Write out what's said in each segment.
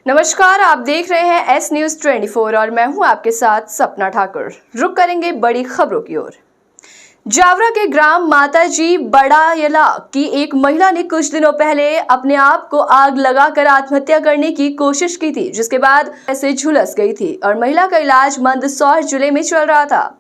नमस्कार, आप देख रहे हैं एस न्यूज 24 और मैं हूं आपके साथ सपना ठाकुर। रुक करेंगे बड़ी खबरों की ओर। जावरा के ग्राम माताजी बड़ायला की एक महिला ने कुछ दिनों पहले अपने आप को आग लगाकर आत्महत्या करने की कोशिश की थी, जिसके बाद ऐसे झुलस गई थी और महिला का इलाज मंदसौर जिले में चल रहा था।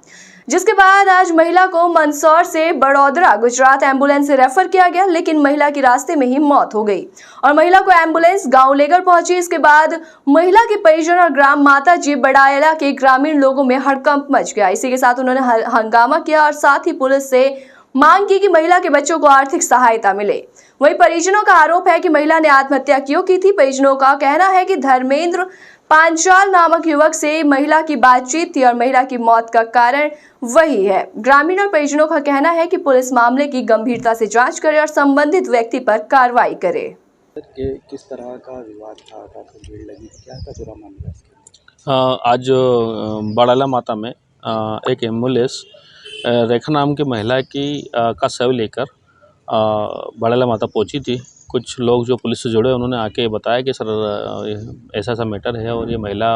जिसके बाद आज महिला को मंदसौर से बड़ौदरा गुजरात एम्बुलेंस से रेफर किया गया, लेकिन महिला की रास्ते में ही मौत हो गई और महिला को एम्बुलेंस गांव लेकर पहुंची। इसके बाद महिला के परिजन और ग्राम माताजी बड़ायला के ग्रामीण लोगों में हड़कंप मच गया। इसी के साथ उन्होंने हंगामा किया और साथ ही पुलिस से मांग की कि महिला के बच्चों को आर्थिक सहायता मिले। वहीं परिजनों का आरोप है कि महिला ने आत्महत्या क्यों की थी। परिजनों का कहना है कि धर्मेंद्र पांचाल नामक युवक से महिला की बातचीत थी और महिला की मौत का कारण वही है। ग्रामीण और परिजनों का कहना है कि पुलिस मामले की गंभीरता से जांच करे और संबंधित व्यक्ति पर कार्रवाई करे। किस तरह का विवाद था, काफी भीड़ लगी, क्या था पूरा मामला? आज बड़ाला माता में एक एम्बुलेंस रेखा नाम की महिला का शव लेकर बड़ाला माता पहुंची थी। कुछ लोग जो पुलिस से जुड़े उन्होंने आके बताया कि सर ऐसा ऐसा मैटर है और ये महिला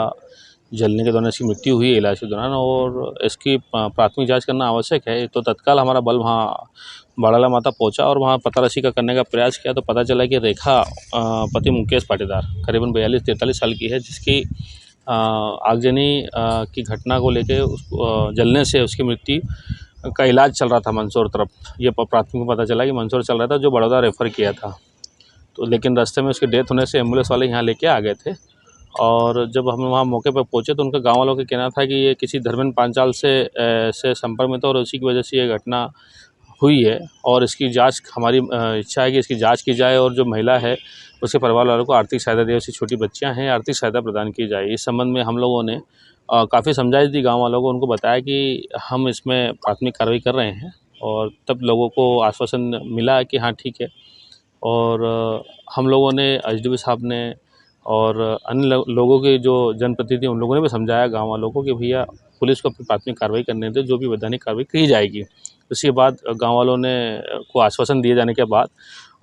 जलने के दौरान इसकी मृत्यु हुई है इलाज के दौरान और इसकी प्राथमिक जांच करना आवश्यक है। तो तत्काल हमारा बल वहाँ बड़ाला माता पहुंचा और वहाँ पता रसी का करने का प्रयास किया। तो पता चला कि रेखा पति मुकेश पाटीदार करीबन 42-43 साल की है, जिसकी आगजनी की घटना को लेके जलने से उसकी मृत्यु का इलाज चल रहा था मंदसौर तरफ। ये प्राथमिक पता चला कि मंदसौर चल रहा था, जो बड़ौदा रेफ़र किया था। तो लेकिन रास्ते में उसकी डेथ होने से एम्बुलेंस वाले यहाँ लेके आ गए थे और जब हम वहाँ मौके पर पहुँचे तो उनके गाँव वालों का कहना था कि ये किसी धर्मेंद्र पांचाल से संपर्क में था और उसी की वजह से ये घटना हुई है और इसकी जांच हमारी इच्छा है कि इसकी जांच की जाए और जो महिला है उसके परिवार वालों को आर्थिक सहायता दी। उसकी छोटी बच्चियां हैं, आर्थिक सहायता प्रदान की जाए। इस संबंध में हम लोगों ने काफ़ी समझाइश दी गांव वालों को, उनको बताया कि हम इसमें प्राथमिक कार्रवाई कर रहे हैं और तब लोगों को आश्वासन मिला कि हाँ ठीक है। और हम लोगों ने एसडीपी साहब ने और अन्य लोगों के जो जनप्रतिनिधि उन लोगों ने भी समझाया गाँव वालों को कि भैया पुलिस को अपनी प्राथमिक कार्रवाई करने दें, जो भी वैधानिक कार्रवाई की जाएगी। उसके बाद गांव वालों ने को आश्वासन दिए जाने के बाद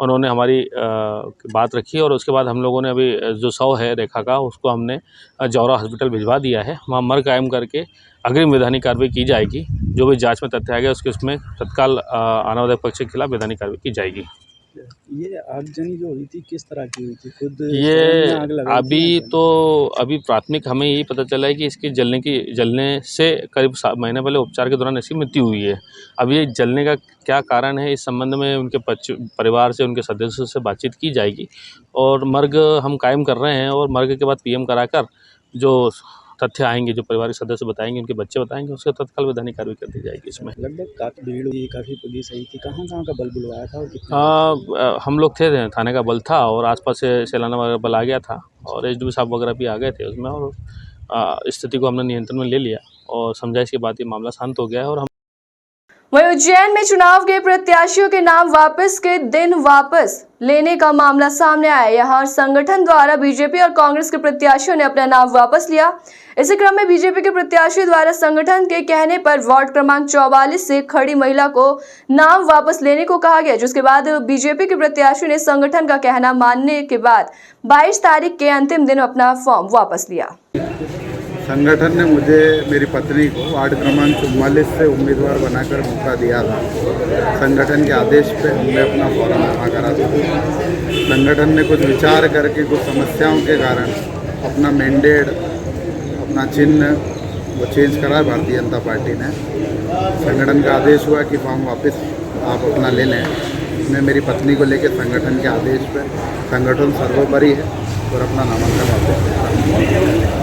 उन्होंने हमारी बात रखी और उसके बाद हम लोगों ने अभी जो शव है रेखा का उसको हमने जौरा हॉस्पिटल भिजवा दिया है। वहाँ मर्ग कायम करके अग्रिम वैधानिक कार्रवाई की जाएगी। जो भी जांच में तथ्य आ गया उसमें तत्काल आनावादक पक्ष के खिलाफ वैधानिक कार्रवाई की जाएगी। ये आगजनी जो हुई थी किस तरह की हुई थी? खुद ये आग लगाई थी? अभी प्राथमिक हमें यही पता चला है कि इसकी जलने से करीब महीने पहले उपचार के दौरान इसकी मृत्यु हुई है। अब ये जलने का क्या कारण है, इस संबंध में उनके परिवार से, उनके सदस्यों से बातचीत की जाएगी और मर्ग हम कायम कर रहे हैं और मर्ग के बाद पीएम कराकर जो तथ्य आएंगे, जो परिवारिक सदस्य बताएंगे, उनके बच्चे बताएंगे, उसके तत्काल वैधानिक कार्रवाई कर दी जाएगी। इसमें लगभग काफ़ी भीड़ हुई, काफ़ी पुलिस आई थी। कहाँ का बल बुलवाया था और कितना? हम लोग थे, थाने का बल था और आसपास से सेलाना वगैरह बल आ गया था और एसडीपी साहब वगैरह भी आ गए थे उसमें और स्थिति को हमने नियंत्रण में ले लिया और समझाइश के बाद ये मामला शांत हो गया है। और हम वहीं उज्जैन में चुनाव के प्रत्याशियों के नाम वापस के दिन वापस लेने का मामला सामने आया। यहां संगठन द्वारा बीजेपी और कांग्रेस के प्रत्याशियों ने अपना नाम वापस लिया। इसी क्रम में बीजेपी के प्रत्याशियों द्वारा संगठन के कहने पर वार्ड क्रमांक 44 से खड़ी महिला को नाम वापस लेने को कहा गया, जिसके बाद बीजेपी के प्रत्याशियों ने संगठन का कहना मानने के बाद 22 तारीख के अंतिम दिन अपना फॉर्म वापस लिया। संगठन ने मुझे मेरी पत्नी को वार्ड क्रमांक 44 से उम्मीदवार बनाकर मौका दिया था। संगठन के आदेश पे हमने अपना फॉर्म जमा करा था। संगठन ने कुछ विचार करके कुछ समस्याओं के कारण अपना मैंडेट, अपना चिन्ह वो चेंज करा है भारतीय जनता पार्टी ने। संगठन का आदेश हुआ कि फॉर्म वापस आप अपना ले लें। मैं मेरी पत्नी को लेकर संगठन के आदेश पर, संगठन सर्वोपरि है और अपना नामांकन वापस।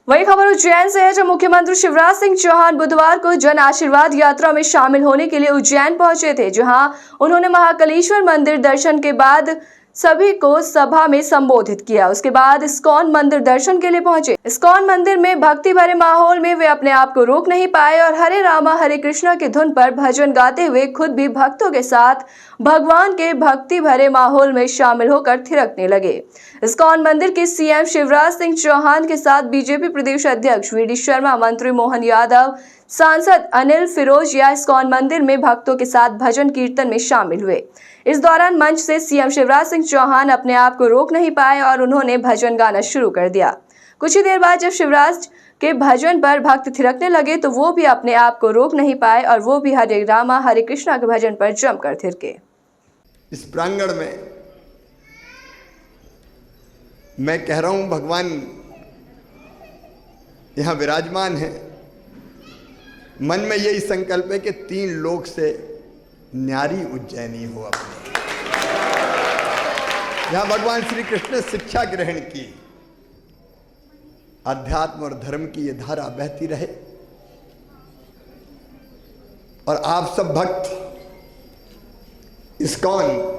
वही खबर उज्जैन से है, जब मुख्यमंत्री शिवराज सिंह चौहान बुधवार को जन आशीर्वाद यात्रा में शामिल होने के लिए उज्जैन पहुंचे थे, जहां उन्होंने महाकालेश्वर मंदिर दर्शन के बाद सभी को सभा में संबोधित किया। उसके बाद इस्कॉन मंदिर दर्शन के लिए पहुंचे। इस्कॉन मंदिर में भक्ति भरे माहौल में वे अपने आप को रोक नहीं पाए और हरे रामा हरे कृष्णा की धुन पर भजन गाते हुए खुद भी भक्तों के साथ भगवान के भक्ति भरे माहौल में शामिल होकर थिरकने लगे। इस्कॉन मंदिर के सीएम शिवराज सिंह चौहान के साथ बीजेपी प्रदेश अध्यक्ष वीडी शर्मा, मंत्री मोहन यादव, सांसद अनिल फिरोजिया इस्कॉन मंदिर में भक्तों के साथ भजन कीर्तन में शामिल हुए। इस दौरान मंच से सीएम शिवराज सिंह चौहान अपने आप को रोक नहीं पाए और उन्होंने भजन गाना शुरू कर दिया। कुछ ही देर बाद जब शिवराज के भजन पर भक्त थिरकने लगे तो वो भी अपने आप को रोक नहीं पाए और वो भी हरे रामा हरे कृष्णा के भजन पर जमकर थिरके। इस प्रांगण में मैं कह रहा हूं, भगवान यहां विराजमान है। मन में यही संकल्प है कि 3 लोक से न्यारी उज्जैनी हो अपने। जहां भगवान श्री कृष्ण ने शिक्षा ग्रहण की, अध्यात्म और धर्म की ये धारा बहती रहे और आप सब भक्त इस्कॉन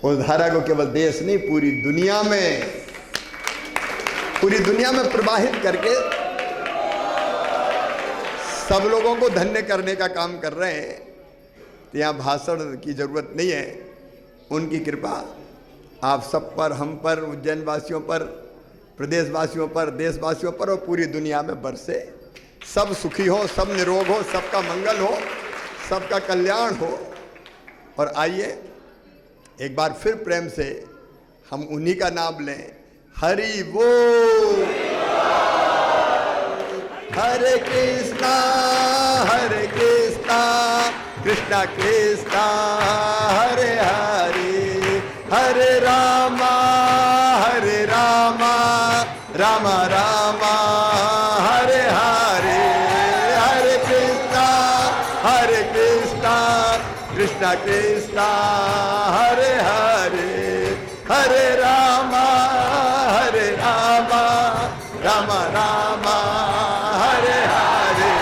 उस धारा को केवल देश नहीं पूरी दुनिया में प्रवाहित करके सब लोगों को धन्य करने का काम कर रहे हैं। तो यहाँ भाषण की जरूरत नहीं है, उनकी कृपा आप सब पर, हम पर, उज्जैन वासियों पर, प्रदेशवासियों पर, देशवासियों पर और पूरी दुनिया में बरसे। सब सुखी हो, सब निरोग हो, सबका मंगल हो, सबका कल्याण हो। और आइए एक बार फिर प्रेम से हम उन्हीं का नाम लें, हरि बोल। हरे कृष्णा कृष्णा कृष्णा हरे हरे, हरे रामा रामा रामा हरे हरे, हरे कृष्णा कृष्णा कृष्णा हरे हरे, हरे रामा रामा रामा हरे हरे,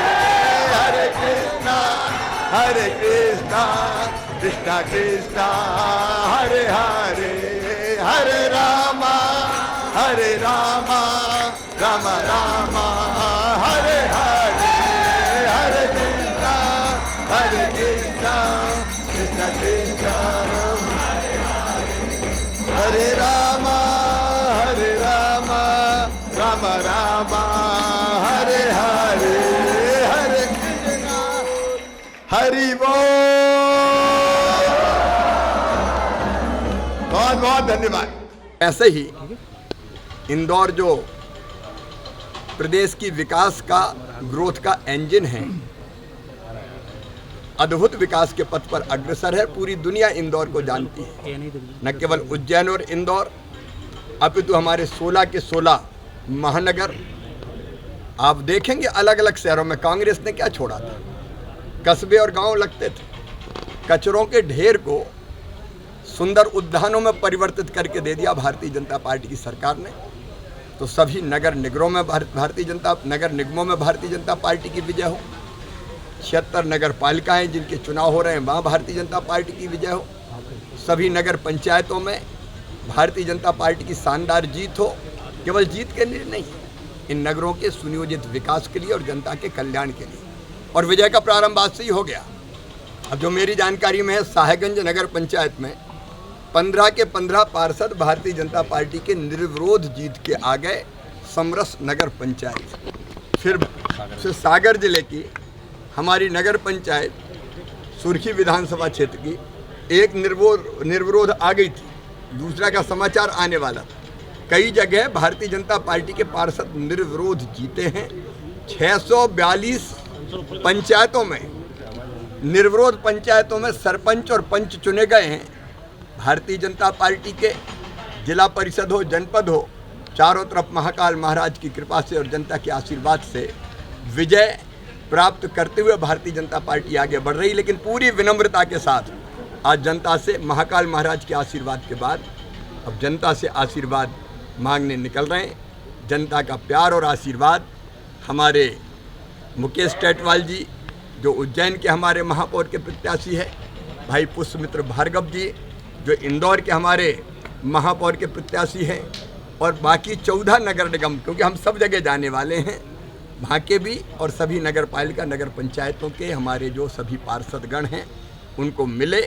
हरे कृष्णा कृष्णा कृष्णा हरे हरे, हरे रामा रामा रामा हरे हरे, हरे कृष्णा कृष्णा कृष्णा हरे रामा रामा रामा हरे हरे, हरे कृष्णा हरि बोल। बहुत बहुत धन्यवाद। ऐसे ही इंदौर जो प्रदेश की विकास का, ग्रोथ का इंजन है, अद्भुत विकास के पथ पर अग्रसर है। पूरी दुनिया इंदौर को जानती है, न केवल उज्जैन और इंदौर, अपितु हमारे 16 के 16 महानगर। आप देखेंगे अलग अलग शहरों में कांग्रेस ने क्या छोड़ा था, कस्बे और गांव लगते थे। कचरों के ढेर को सुंदर उद्यानों में परिवर्तित करके दे दिया भारतीय जनता पार्टी की सरकार ने। तो सभी नगर निगमों में भारतीय जनता पार्टी की विजय हो। 76 नगर पालिकाएं जिनके चुनाव हो रहे हैं वहाँ भारतीय जनता पार्टी की विजय हो। सभी नगर पंचायतों में भारतीय जनता पार्टी की शानदार जीत हो। केवल जीत के लिए नहीं, इन नगरों के सुनियोजित विकास के लिए और जनता के कल्याण के लिए। और विजय का प्रारंभ आज से ही हो गया। अब जो मेरी जानकारी में है, साहेबगंज नगर पंचायत में 15 के 15 पार्षद भारतीय जनता पार्टी के निर्विरोध जीत के आ गए। समरस नगर पंचायत, फिर सागर जिले की हमारी नगर पंचायत सुर्खी विधानसभा क्षेत्र की एक निर्विरोध आ गई थी। दूसरा का समाचार आने वाला था। कई जगह भारतीय जनता पार्टी के पार्षद निर्विरोध जीते हैं। 642 पंचायतों में, निर्विरोध पंचायतों में सरपंच और पंच चुने गए हैं। भारतीय जनता पार्टी के जिला परिषद हो, जनपद हो, चारों तरफ महाकाल महाराज की कृपा से और जनता के आशीर्वाद से विजय प्राप्त करते हुए भारतीय जनता पार्टी आगे बढ़ रही। लेकिन पूरी विनम्रता के साथ आज जनता से महाकाल महाराज के आशीर्वाद के बाद अब जनता से आशीर्वाद मांगने निकल रहे हैं। जनता का प्यार और आशीर्वाद हमारे मुकेश टेटवाल जी, जो उज्जैन के हमारे महापौर के प्रत्याशी है, भाई पुष्पमित्र भार्गव जी, जो इंदौर के हमारे महापौर के प्रत्याशी हैं, और बाकी 14 नगर निगम, क्योंकि हम सब जगह जाने वाले हैं, वहाँ के भी, और सभी नगर पालिका नगर पंचायतों के हमारे जो सभी पार्षदगण हैं उनको मिले।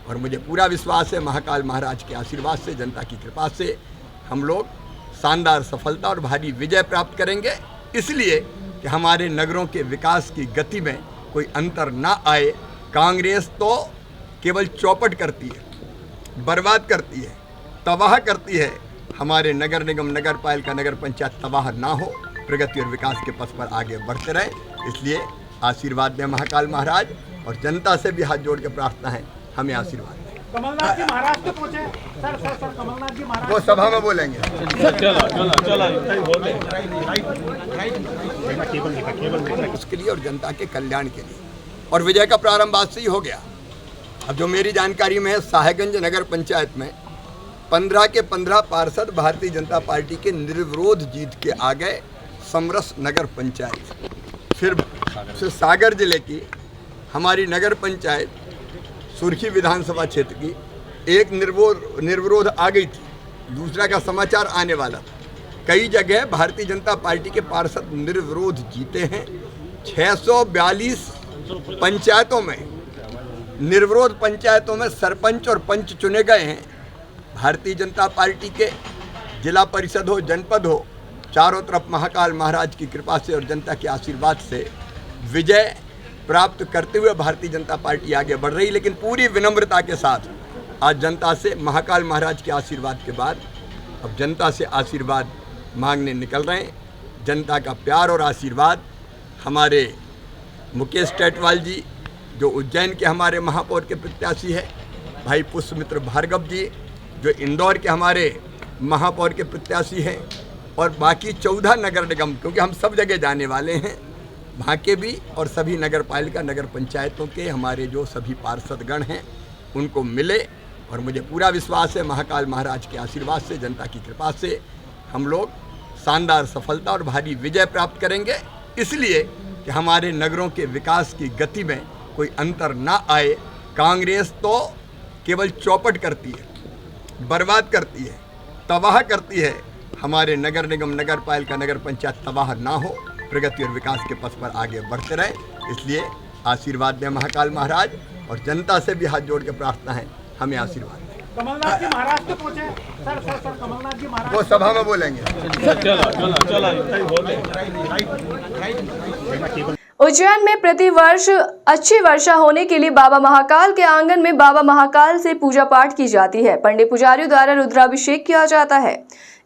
और मुझे पूरा विश्वास है महाकाल महाराज के आशीर्वाद से, जनता की कृपा से हम लोग शानदार सफलता और भारी विजय प्राप्त करेंगे। इसलिए कि हमारे नगरों के विकास की गति में कोई अंतर ना आए। कांग्रेस तो केवल चौपट करती है, बर्बाद करती है, तबाह करती है। हमारे नगर निगम, नगर पालिका, नगर पंचायत तबाह ना हो, प्रगति और विकास के पथ पर आगे बढ़ते रहे। इसलिए आशीर्वाद दें महाकाल महाराज, और जनता से भी हाथ जोड़ के प्रार्थना है, हमें आशीर्वाद दें। कमलनाथ जी महाराष्ट्र पहुंचे। सर कमलनाथ जी महाराष्ट्र वो सभा में बोलेंगे। उसके लिए और जनता के कल्याण के लिए, और विजय का प्रारंभ आज से ही हो गया। अब जो मेरी जानकारी में है, साहेबगंज नगर पंचायत में 15 के 15 पार्षद भारतीय जनता पार्टी के निर्विरोध जीत के आ गए समरस नगर पंचायत। फिर सागर जिले की हमारी नगर पंचायत सुर्खी विधानसभा क्षेत्र की एक निर्विरोध आ गई थी, दूसरा का समाचार आने वाला था। कई जगह भारतीय जनता पार्टी के पार्षद निर्विरोध जीते हैं। 642 पंचायतों में, निर्विरोध पंचायतों में सरपंच और पंच चुने गए हैं। भारतीय जनता पार्टी के जिला परिषद हो, जनपद हो, चारों तरफ महाकाल महाराज की कृपा से और जनता के आशीर्वाद से विजय प्राप्त करते हुए भारतीय जनता पार्टी आगे बढ़ रही। लेकिन पूरी विनम्रता के साथ आज जनता से महाकाल महाराज के आशीर्वाद के बाद अब जनता से आशीर्वाद मांगने निकल रहे हैं। जनता का प्यार और आशीर्वाद हमारे मुकेश टेटवाल जी, जो उज्जैन के हमारे महापौर के प्रत्याशी है, भाई पुष्पमित्र भार्गव जी, जो इंदौर के हमारे महापौर के प्रत्याशी हैं, और बाकी 14 नगर निगम, क्योंकि हम सब जगह जाने वाले हैं, वहाँ के भी, और सभी नगर पालिका, नगर पंचायतों के हमारे जो सभी पार्षदगण हैं उनको मिले। और मुझे पूरा विश्वास है महाकाल महाराज के आशीर्वाद से, जनता की कृपा से हम लोग शानदार सफलता और भारी विजय प्राप्त करेंगे। इसलिए कि हमारे नगरों के विकास की गति में कोई अंतर ना आए। कांग्रेस तो केवल चौपट करती है, बर्बाद करती है, तबाह करती है। हमारे नगर निगम, नगर पालिका, नगर पंचायत तबाह ना हो, प्रगति और विकास के पथ पर आगे बढ़ते रहे। इसलिए आशीर्वाद दें महाकाल महाराज, और जनता से भी हाथ जोड़ के प्रार्थना है, हमें आशीर्वाद दें। कमलनाथ जी महाराष्ट्र पहुंचे। सर कमलनाथ जी महाराष्ट्र। वो सभा में बोलेंगे। उज्जैन में प्रतिवर्ष अच्छी वर्षा होने के लिए बाबा महाकाल के आंगन में बाबा महाकाल से पूजा पाठ की जाती है। पंडित पुजारियों द्वारा रुद्राभिषेक किया जाता है,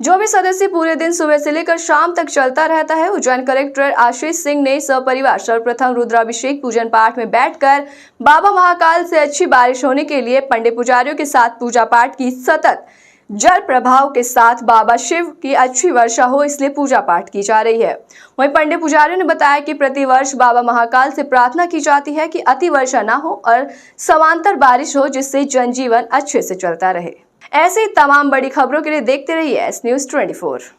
जो भी सदस्य पूरे दिन सुबह से लेकर शाम तक चलता रहता है। उज्जैन कलेक्टर आशीष सिंह ने सपरिवार सर्वप्रथम रुद्राभिषेक पूजन पाठ में बैठकर बाबा महाकाल से अच्छी बारिश होने के लिए पंडित पुजारियों के साथ पूजा पाठ की। सतत जल प्रभाव के साथ बाबा शिव की अच्छी वर्षा हो, इसलिए पूजा पाठ की जा रही है। वहीं पंडित पुजारियों ने बताया कि प्रतिवर्ष बाबा महाकाल से प्रार्थना की जाती है कि अति वर्षा ना हो और समांतर बारिश हो, जिससे जनजीवन अच्छे से चलता रहे। ऐसी तमाम बड़ी खबरों के लिए देखते रहिए एस न्यूज़ 24।